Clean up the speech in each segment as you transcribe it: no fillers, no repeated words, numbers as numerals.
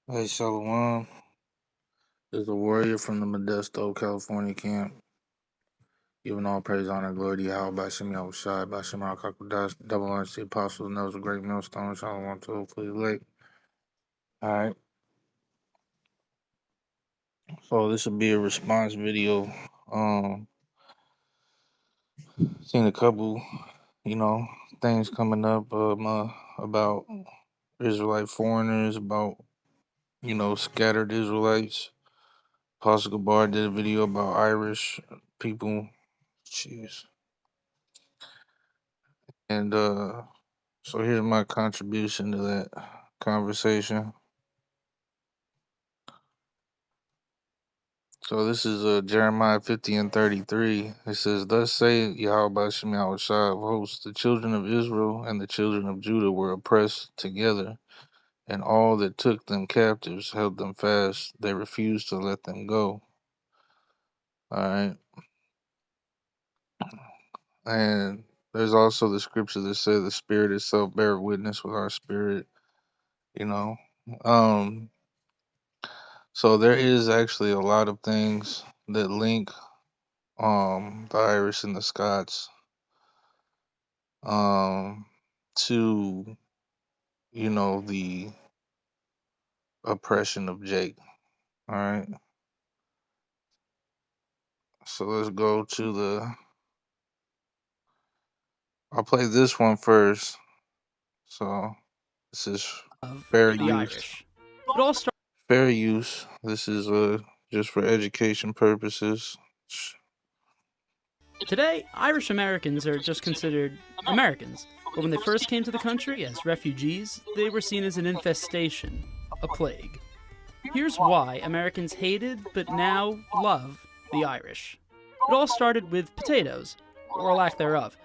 Hey, Shalom is a warrior from the Modesto, California camp. Giving all praise, honor, glory to Yahweh, Bashim Yahushai, Bashim Al-Kakudash, double honor to the apostle, knows a great millstone, Shalom to hopefully late. Alright. So this will be a response video. Seen a couple, things coming up about Israelite foreigners, about, scattered Israelites. Apostle Gabar did a video about Irish people. Jeez. And so here's my contribution to that conversation. So this is Jeremiah 50 and 33. It says, "Thus say Yahweh Shem Yahushua of hosts, the children of Israel and the children of Judah were oppressed together, and all that took them captives held them fast. They refused to let them go." All right. And there's also the scripture that says the Spirit itself bear witness with our spirit, you know. So there is actually a lot of things that link the Irish and the Scots to the oppression of Jake. All right. So let's go to I'll play this one first. So this is fair the use. Irish. It all started. Fair use. This is just for education purposes. Today, Irish Americans are just considered Americans, but when they first came to the country as refugees, they were seen as an infestation, a plague. Here's why Americans hated, but now love, the Irish. It all started with potatoes, or lack thereof.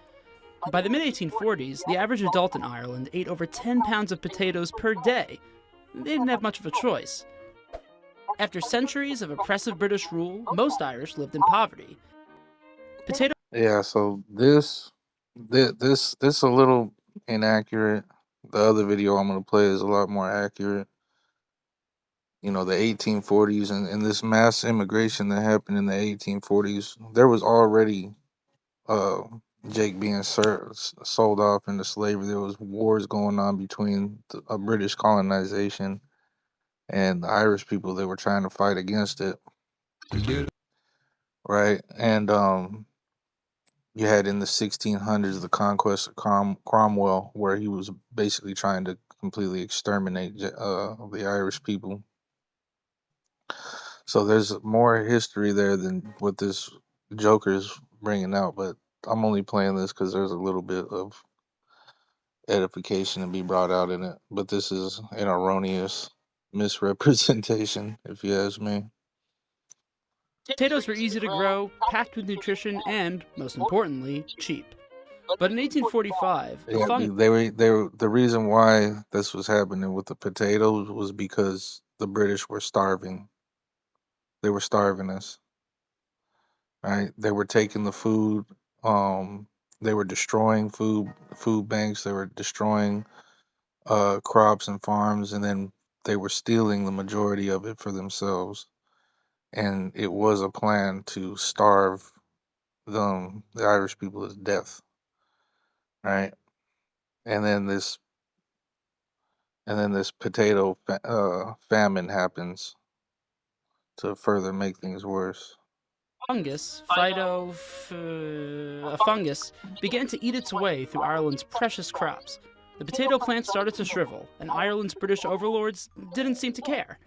By the mid-1840s, the average adult in Ireland ate over 10 pounds of potatoes per day. They didn't have much of a choice. After centuries of oppressive British rule, most Irish lived in poverty. Yeah, so this a little inaccurate. The other video I'm gonna play is a lot more accurate. The 1840s and this mass immigration that happened in the 1840s, there was already uh Jake being sold off into slavery. There was wars going on between the British colonization and the Irish people that were trying to fight against it. Right? And you had in the 1600s the conquest of Cromwell, where he was basically trying to completely exterminate the Irish people. So there's more history there than what this Joker's bringing out, but I'm only playing this because there's a little bit of edification to be brought out in it. But this is an erroneous misrepresentation, if you ask me. Potatoes were easy to grow, packed with nutrition, and, most importantly, cheap. But in 1845, the reason why this was happening with the potatoes was because the British were starving. They were starving us. Right? They were taking the food. They were destroying food banks. They were destroying crops and farms, and then they were stealing the majority of it for themselves. And it was a plan to starve the Irish people to death. Right? And then this potato famine happens to further make things worse. A fungus, began to eat its way through Ireland's precious crops. The potato plant started to shrivel, and Ireland's British overlords didn't seem to care.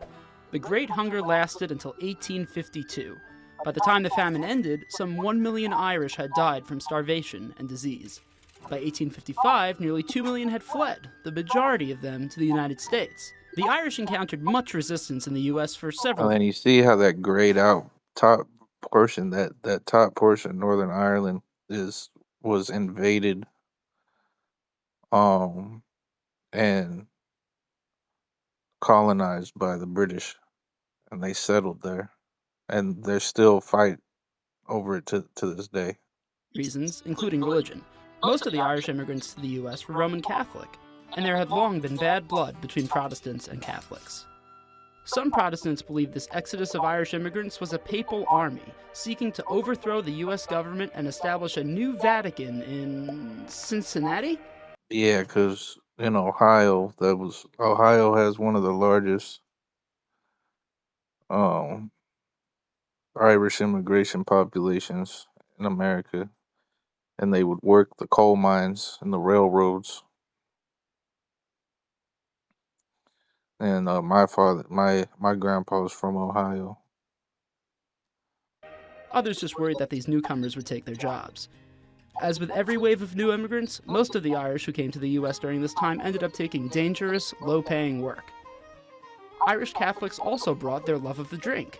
The Great Hunger lasted until 1852. By the time the famine ended, some 1 million Irish had died from starvation and disease. By 1855, nearly 2 million had fled, the majority of them to the United States. The Irish encountered much resistance in the U.S. for several... And you see how that grayed out top portion, that top portion, Northern Ireland, was invaded and colonized by the British, and they settled there, and there's still fight over it to this day. Reasons, including religion. Most of the Irish immigrants to the U.S. were Roman Catholic, and there had long been bad blood between Protestants and Catholics. Some Protestants believe this exodus of Irish immigrants was a papal army seeking to overthrow the US government and establish a new Vatican in Cincinnati? Yeah, because in Ohio, Ohio has one of the largest um Irish immigration populations in America, and they would work the coal mines and the railroads. And my grandpa was from Ohio. Others just worried that these newcomers would take their jobs. As with every wave of new immigrants, most of the Irish who came to the US during this time ended up taking dangerous, low paying work. Irish Catholics also brought their love of the drink.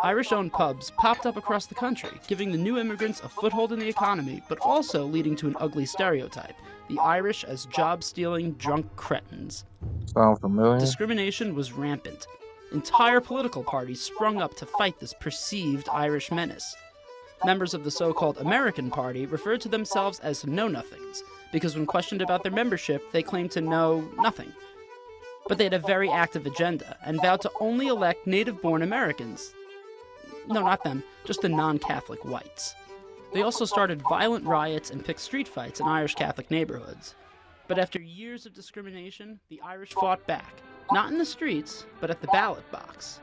Irish owned pubs popped up across the country, giving the new immigrants a foothold in the economy, but also leading to an ugly stereotype: the Irish as job stealing, drunk cretins. Sound familiar? Discrimination was rampant. Entire political parties sprung up to fight this perceived Irish menace. Members of the so-called American Party referred to themselves as know-nothings, because when questioned about their membership, they claimed to know nothing. But they had a very active agenda, and vowed to only elect native-born Americans. No, not them, just the non-Catholic whites. They also started violent riots and picked street fights in Irish Catholic neighborhoods. But after years of discrimination, the Irish fought back, not in the streets, but at the ballot box.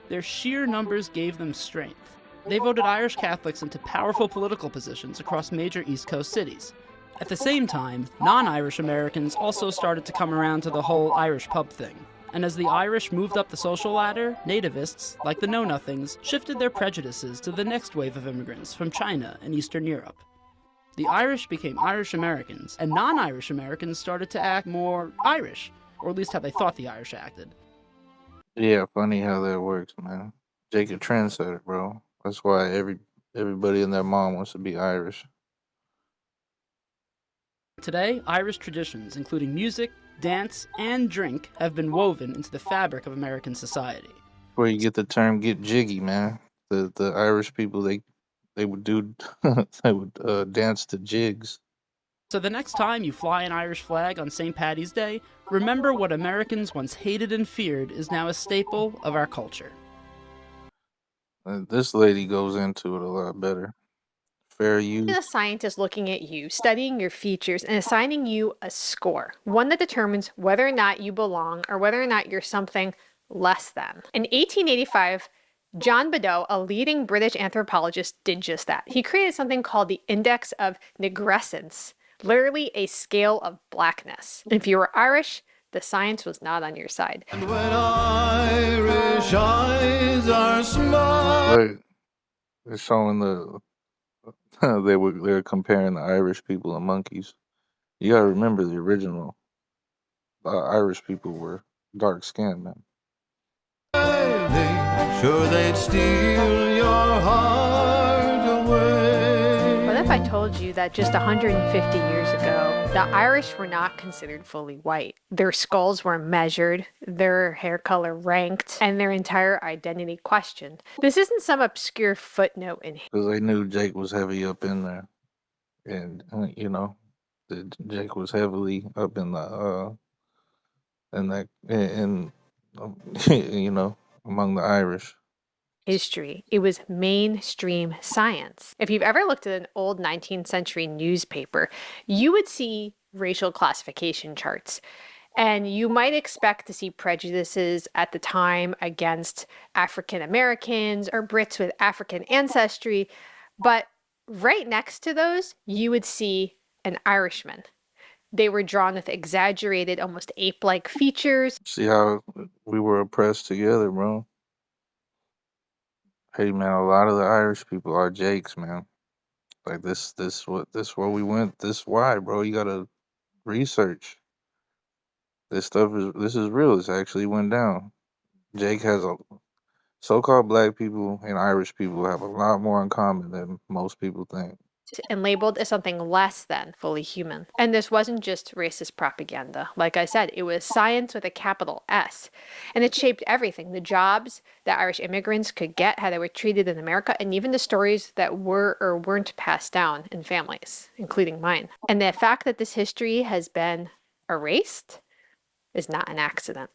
Their sheer numbers gave them strength. They voted Irish Catholics into powerful political positions across major East Coast cities. At the same time, non-Irish Americans also started to come around to the whole Irish pub thing. And as the Irish moved up the social ladder, nativists, like the know-nothings, shifted their prejudices to the next wave of immigrants from China and Eastern Europe. The Irish became Irish Americans, and non-Irish Americans started to act more Irish, or at least how they thought the Irish acted. Yeah, funny how that works, man. Jake a trendsetter, bro. That's why everybody and their mom wants to be Irish. Today, Irish traditions, including music, dance, and drink, have been woven into the fabric of American society. Where you get the term "get jiggy," man. The Irish people they would do they would dance to jigs. So the next time you fly an Irish flag on St. Paddy's Day, remember what Americans once hated and feared is now a staple of our culture. This lady goes into it a lot better. Fair use. A scientist looking at you, studying your features, and assigning you a score, one that determines whether or not you belong or whether or not you're something less than. In 1885, John Badeau, a leading British anthropologist, did just that. He created something called the Index of Negrescence, literally a scale of blackness. If you were Irish, the science was not on your side. And when Irish eyes are smart. Look, they're showing they were comparing the Irish people and monkeys. You gotta remember the original Irish people were dark skinned, man. Sure they'd steal your heart away. What if I told you that just 150 years ago, the Irish were not considered fully white? Their skulls were measured, their hair color ranked, and their entire identity questioned. This isn't some obscure footnote in Because they knew Jake was heavy up in there, and Jake was heavily up in the among the Irish. history. It was mainstream science. If you've ever looked at an old 19th century newspaper, you would see racial classification charts. And you might expect to see prejudices at the time against African Americans or Brits with African ancestry. But right next to those, you would see an Irishman. They were drawn with exaggerated, almost ape-like features. See how we were oppressed together, bro. Hey, man, a lot of the Irish people are Jakes, man. Like this where we went. This why, bro. You gotta research. This is real. This actually went down. Jake has so-called black people and Irish people have a lot more in common than most people think. And labeled as something less than fully human. And this wasn't just racist propaganda. Like I said, it was science with a capital S. And it shaped everything: the jobs that Irish immigrants could get, how they were treated in America, and even the stories that were or weren't passed down in families, including mine. And the fact that this history has been erased is not an accident.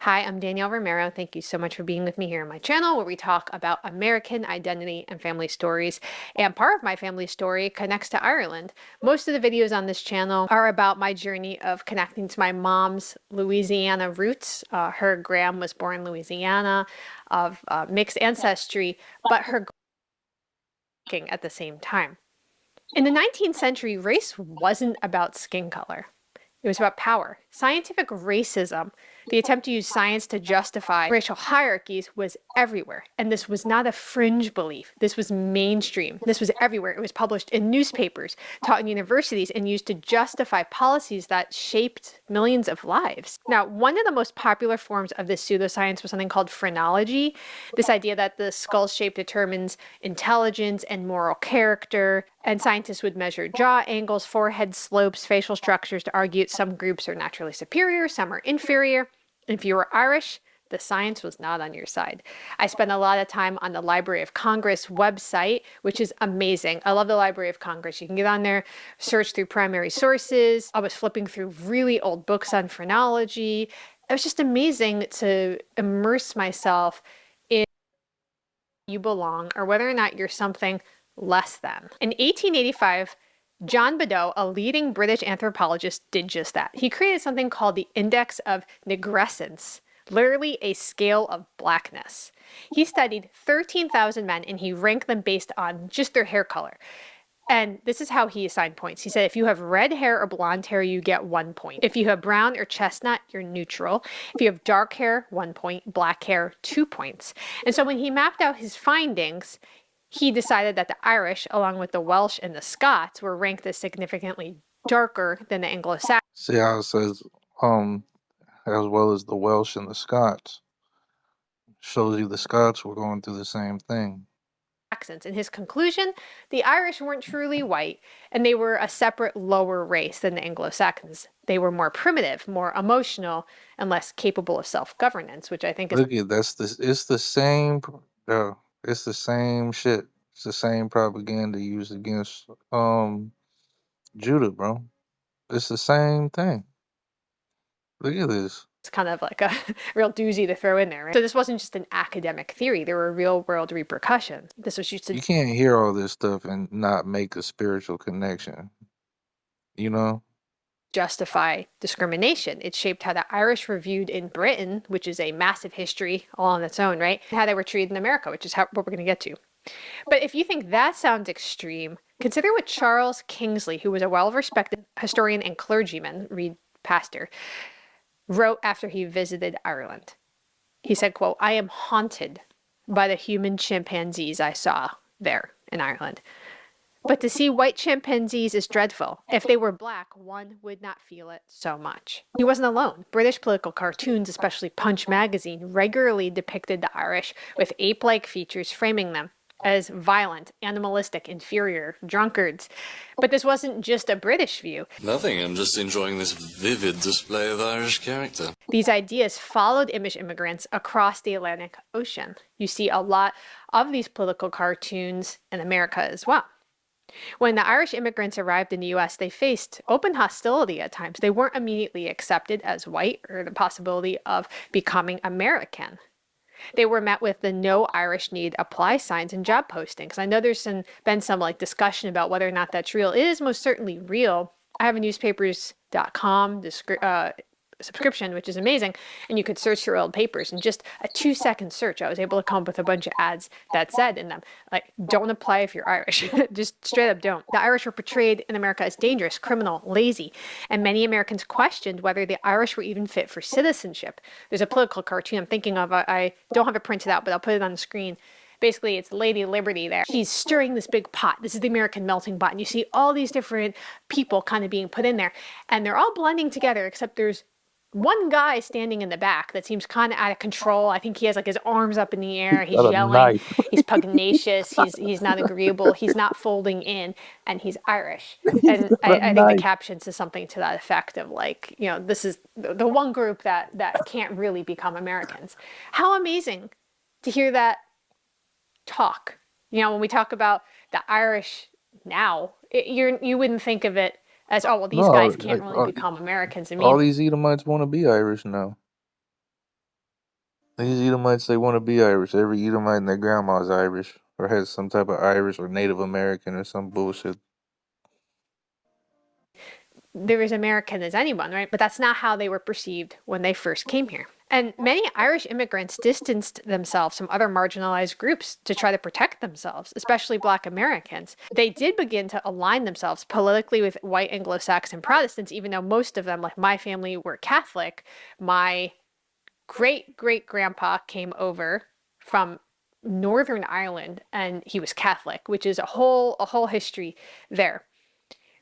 Hi, I'm Danielle Romero. Thank you so much for being with me here on my channel where we talk about American identity and family stories. And part of my family story connects to Ireland. Most of the videos on this channel are about my journey of connecting to my mom's Louisiana roots. Her Graham was born in Louisiana, of mixed ancestry, but her at the same time. In the 19th century, race wasn't about skin color. It was about power. Scientific racism, the attempt to use science to justify racial hierarchies, was everywhere. And this was not a fringe belief. This was mainstream. This was everywhere. It was published in newspapers, taught in universities, and used to justify policies that shaped millions of lives. Now, one of the most popular forms of this pseudoscience was something called phrenology, this idea that the skull shape determines intelligence and moral character, and scientists would measure jaw angles, forehead slopes, facial structures to argue some groups are naturally superior, some are inferior. If you were Irish, the science was not on your side. I spent a lot of time on the Library of Congress website, which is amazing. I love the Library of Congress. You can get on there, search through primary sources. I was flipping through really old books on phrenology. It was just amazing to immerse myself in you belong or whether or not you're something less than. In 1885, John Badeau, a leading British anthropologist, did just that. He created something called the Index of Negrescence, literally a scale of blackness. He studied 13,000 men and he ranked them based on just their hair color. And this is how he assigned points. He said, if you have red hair or blonde hair, you get 1 point. If you have brown or chestnut, you're neutral. If you have dark hair, 1 point. Black hair, 2 points. And so when he mapped out his findings, he decided that the Irish, along with the Welsh and the Scots, were ranked as significantly darker than the Anglo-Saxons. See how it says, as well as the Welsh and the Scots. Shows you the Scots were going through the same thing. In his conclusion, the Irish weren't truly white, and they were a separate lower race than the Anglo-Saxons. They were more primitive, more emotional, and less capable of self-governance, which I think is Look at it's the same it's the same shit. It's the same propaganda used against Judah, bro. It's the same thing. Look at this. kind of like a real doozy to throw in there, right? So this wasn't just an academic theory. There were real world repercussions. This was used to You can't hear all this stuff and not make a spiritual connection. You know? justify discrimination. It shaped how the Irish were viewed in Britain, which is a massive history all on its own, right? And how they were treated in America, which is what we're going to get to. But if you think that sounds extreme, consider what Charles Kingsley, who was a well-respected historian and clergyman, read pastor, wrote after he visited Ireland. He said, quote, "I am haunted by the human chimpanzees I saw there in Ireland. But to see white chimpanzees is dreadful. If they were black, one would not feel it so much." He wasn't alone. British political cartoons, especially Punch magazine, regularly depicted the Irish with ape-like features, framing them as violent, animalistic, inferior, drunkards. But this wasn't just a British view. Nothing, I'm just enjoying this vivid display of Irish character. These ideas followed immigrants across the Atlantic Ocean. You see a lot of these political cartoons in America as well. When the Irish immigrants arrived in the US, they faced open hostility at times. They weren't immediately accepted as white or the possibility of becoming American. They were met with the "No Irish Need Apply" signs and job postings. I know there's been some discussion about whether or not that's real. It is most certainly real. I have a newspapers.com subscription, which is amazing, and you could search your old papers. In just a 2-second search, I was able to come up with a bunch of ads that said in them, like, don't apply if you're Irish. Just straight up don't. The Irish were portrayed in America as dangerous, criminal, lazy, and many Americans questioned whether the Irish were even fit for citizenship. There's a political cartoon I'm thinking of. I don't have it printed out, but I'll put it on the screen. Basically, it's Lady Liberty there. She's stirring this big pot. This is the American melting pot. And you see all these different people kind of being put in there. And they're all blending together, except there's one guy standing in the back that seems kind of out of control. I think he has his arms up in the air. He's yelling. He's pugnacious. He's not agreeable. He's not folding in, and he's Irish. And I think the caption says something to that effect of this is the one group that can't really become Americans. How amazing to hear that talk. When we talk about the Irish now, you wouldn't think of it as, oh, well, these No, guys can't really become Americans all immediately. these Edomites want to be Irish now. These Edomites, they want to be Irish. Every Edomite and their grandma's Irish, or has some type of Irish or Native American or some bullshit. They're as American as anyone, right? But that's not how they were perceived when they first came here. And many Irish immigrants distanced themselves from other marginalized groups to try to protect themselves, especially Black Americans. They did begin to align themselves politically with white Anglo-Saxon Protestants, even though most of them, like my family, were Catholic. My great-great-grandpa came over from Northern Ireland and he was Catholic, which is a whole history there.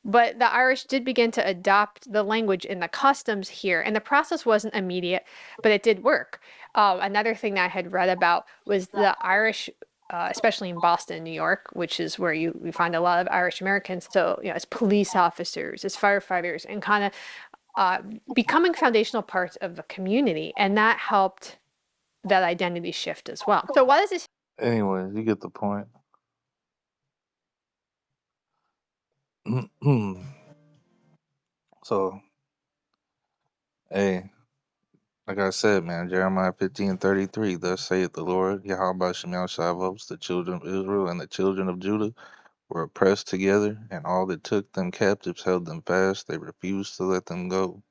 But the Irish did begin to adopt the language and the customs here, and the process wasn't immediate, but it did work. Another thing that I had read about was the Irish, especially in Boston, New York, which is where you find a lot of Irish Americans. So, as police officers, as firefighters, and kind of becoming foundational parts of the community, and that helped that identity shift as well. So, what is this? Anyways, you get the point. So, hey, like I said, man, Jeremiah 15:33, thus saith the Lord, Yahweh Shemel Shavos, the children of Israel and the children of Judah were oppressed together, and all that took them captives held them fast. They refused to let them go.